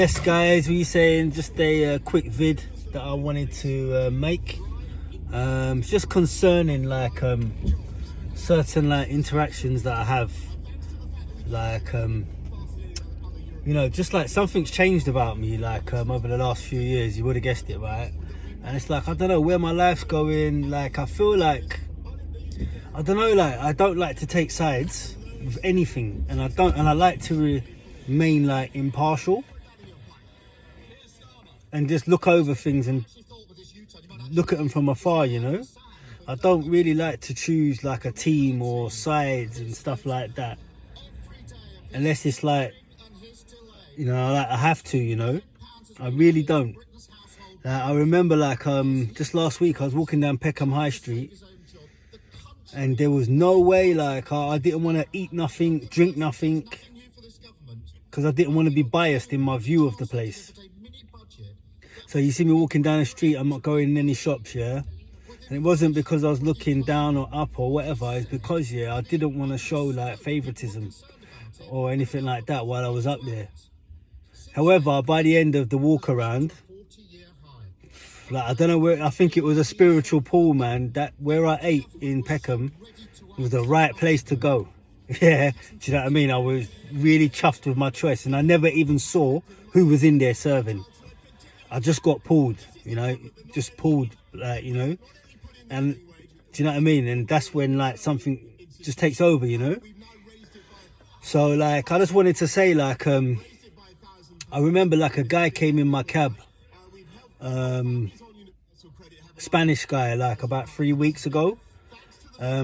Yes guys, we saying just a quick vid that I wanted to make. It's just concerning like certain like interactions that I have, like you know, just like something's changed about me like over the last few years. You would have guessed it, right? And it's like I don't know where my life's going. Like I feel like I don't know, like I don't like to take sides with anything, and I like to remain like impartial and just look over things and look at them from afar, you know. I don't really like to choose like a team or sides and stuff like that, unless it's like, you know, like I have to, you know. I really don't. I remember like just last week I was walking down Peckham High Street, and there was no way, like I didn't want to eat nothing, drink nothing, because I didn't want to be biased in my view of the place. So you see me walking down the street, I'm not going in any shops, yeah? And it wasn't because I was looking down or up or whatever, it's because, yeah, I didn't want to show like favoritism or anything like that while I was up there. However, by the end of the walk around, like I don't know where, I think it was a spiritual pull, man, that where I ate in Peckham was the right place to go. Yeah, do you know what I mean? I was really chuffed with my choice, and I never even saw who was in there serving. I just got pulled, you know, just pulled, like, you know, and do you know what I mean? And that's when like something just takes over, you know. So like I just wanted to say, like I remember like a guy came in my cab, Spanish guy, like about 3 weeks ago,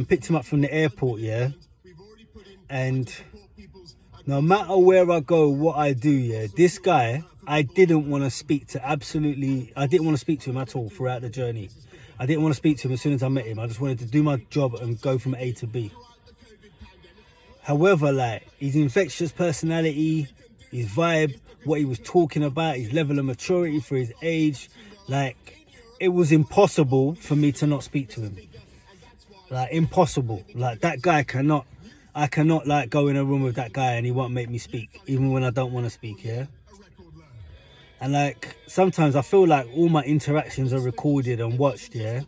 picked him up from the airport, yeah. And no matter where I go, what I do, yeah, this guy, I didn't want to speak to I didn't want to speak to him at all throughout the journey. I didn't want to speak to him as soon as I met him. I just wanted to do my job and go from A to B. However, like his infectious personality, his vibe, what he was talking about, his level of maturity for his age, like it was impossible for me to not speak to him. Like impossible. Like that guy I cannot like go in a room with that guy and he won't make me speak, even when I don't want to speak, yeah? And like sometimes I feel like all my interactions are recorded and watched, yeah?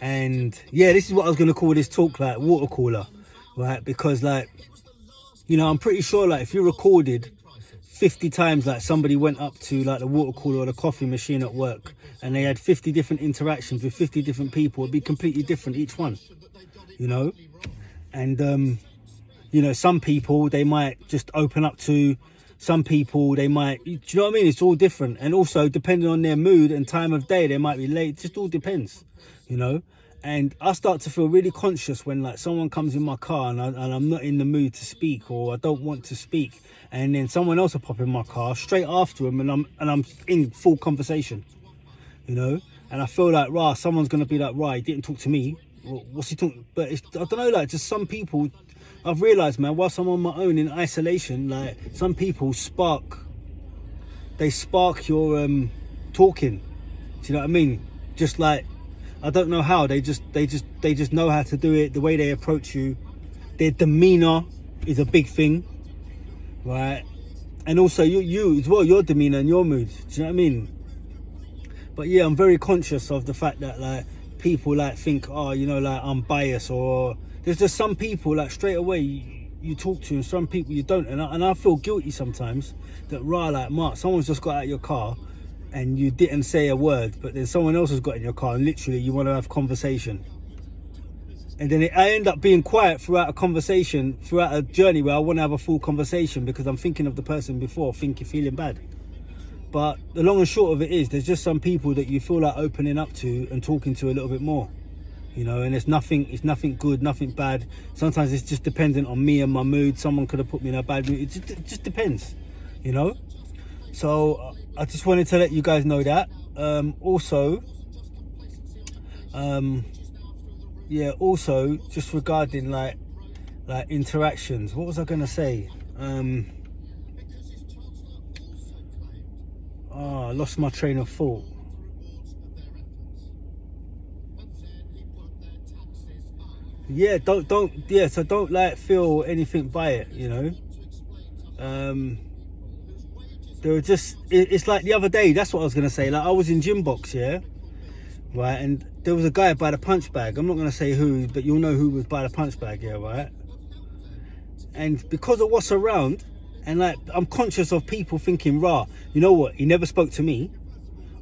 And yeah, this is what I was going to call this talk, like water cooler, right? Because like, you know, I'm pretty sure like if you recorded 50 times like somebody went up to like the water cooler or the coffee machine at work and they had 50 different interactions with 50 different people, it'd be completely different each one, you know? And you know, some people they might just open up to, some people they might, do you know what I mean? It's all different. And also depending on their mood and time of day, they might be late. It just all depends, you know. And I start to feel really conscious when like someone comes in my car and I'm not in the mood to speak, or I don't want to speak, and then someone else will pop in my car straight after them and I'm in full conversation, you know. And I feel like, rah, someone's gonna be like, right, he didn't talk to me. Well, what's he talking? But it's, I don't know, like just some people, I've realised, man, whilst I'm on my own in isolation, like some people spark your talking. Do you know what I mean? Just like, I don't know how, they just know how to do it, the way they approach you. Their demeanour is a big thing, right? And also you as well, your demeanour and your mood. Do you know what I mean? But yeah, I'm very conscious of the fact that like people like think, oh, you know, like I'm biased, or there's just some people like straight away you talk to and some people you don't, and I feel guilty sometimes that, right, like Mark, someone's just got out of your car and you didn't say a word, but then someone else has got in your car and literally you want to have conversation, and then I end up being quiet throughout a conversation, throughout a journey where I want to have a full conversation because I'm thinking of the person before, feeling bad. But the long and short of it is, there's just some people that you feel like opening up to and talking to a little bit more, you know. And it's nothing good, nothing bad. Sometimes it's just dependent on me and my mood. Someone could have put me in a bad mood. It just depends, you know. So I just wanted to let you guys know that. Also just regarding like interactions, what was I gonna say? I lost my train of thought. Yeah, so don't like feel anything by it, you know. They were just, it's like the other day, that's what I was going to say. Like, I was in gym box, yeah? Right? And there was a guy by the punch bag. I'm not going to say who, but you'll know who was by the punch bag, yeah, right? And because of what's around, and like, I'm conscious of people thinking, rah, you know what? He never spoke to me.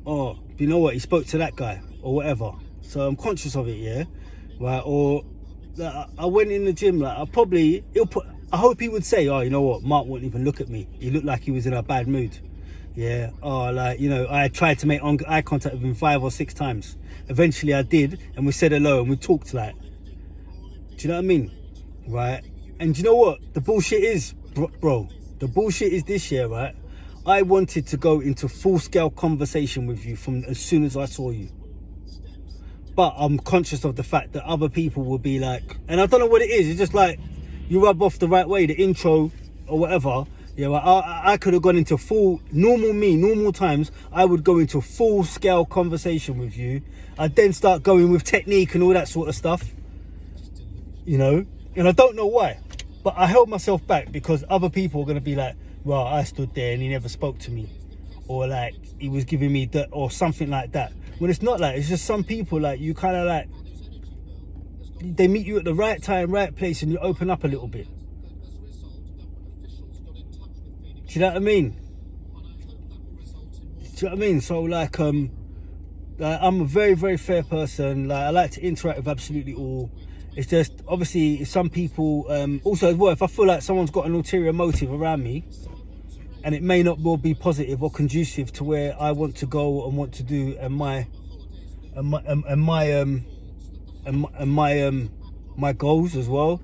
Or, you know what? He spoke to that guy, or whatever. So I'm conscious of it, yeah? Right? Or, like, I went in the gym, like, I hope he would say, oh, you know what, Mark wouldn't even look at me. He looked like he was in a bad mood. Yeah. Oh, like, you know, I tried to make eye contact with him 5 or 6 times. Eventually I did, and we said hello and we talked, like. Do you know what I mean? Right? And you know what? The bullshit is, bro, the bullshit is this year, right? I wanted to go into full-scale conversation with you from as soon as I saw you. But I'm conscious of the fact that other people will be like, and I don't know what it is, it's just like, you rub off the right way, the intro or whatever. Yeah, well, I could have gone into normal times, I would go into full scale conversation with you. I'd then start going with technique and all that sort of stuff, you know, and I don't know why, but I held myself back because other people are going to be like, well, I stood there and he never spoke to me, or like he was giving me that or something like that. When it's not like, it's just some people, like, you kind of like, they meet you at the right time, right place, and you open up a little bit. Do you know what I mean? Do you know what I mean? So like, I'm a very, very fair person. Like, I like to interact with absolutely all. It's just, obviously, some people, also as well, if I feel like someone's got an ulterior motive around me, and it may not well be positive or conducive to where I want to go and want to do, and my goals as well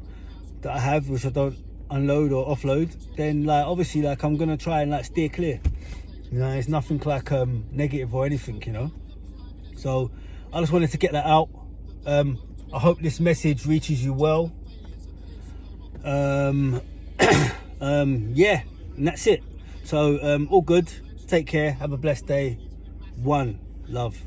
that I have, which I don't unload or offload, then like, obviously, like, I'm gonna try and like steer clear. You know, it's nothing like negative or anything, you know. So I just wanted to get that out. I hope this message reaches you well. Yeah, and that's it. So all good. Take care. Have a blessed day. One love.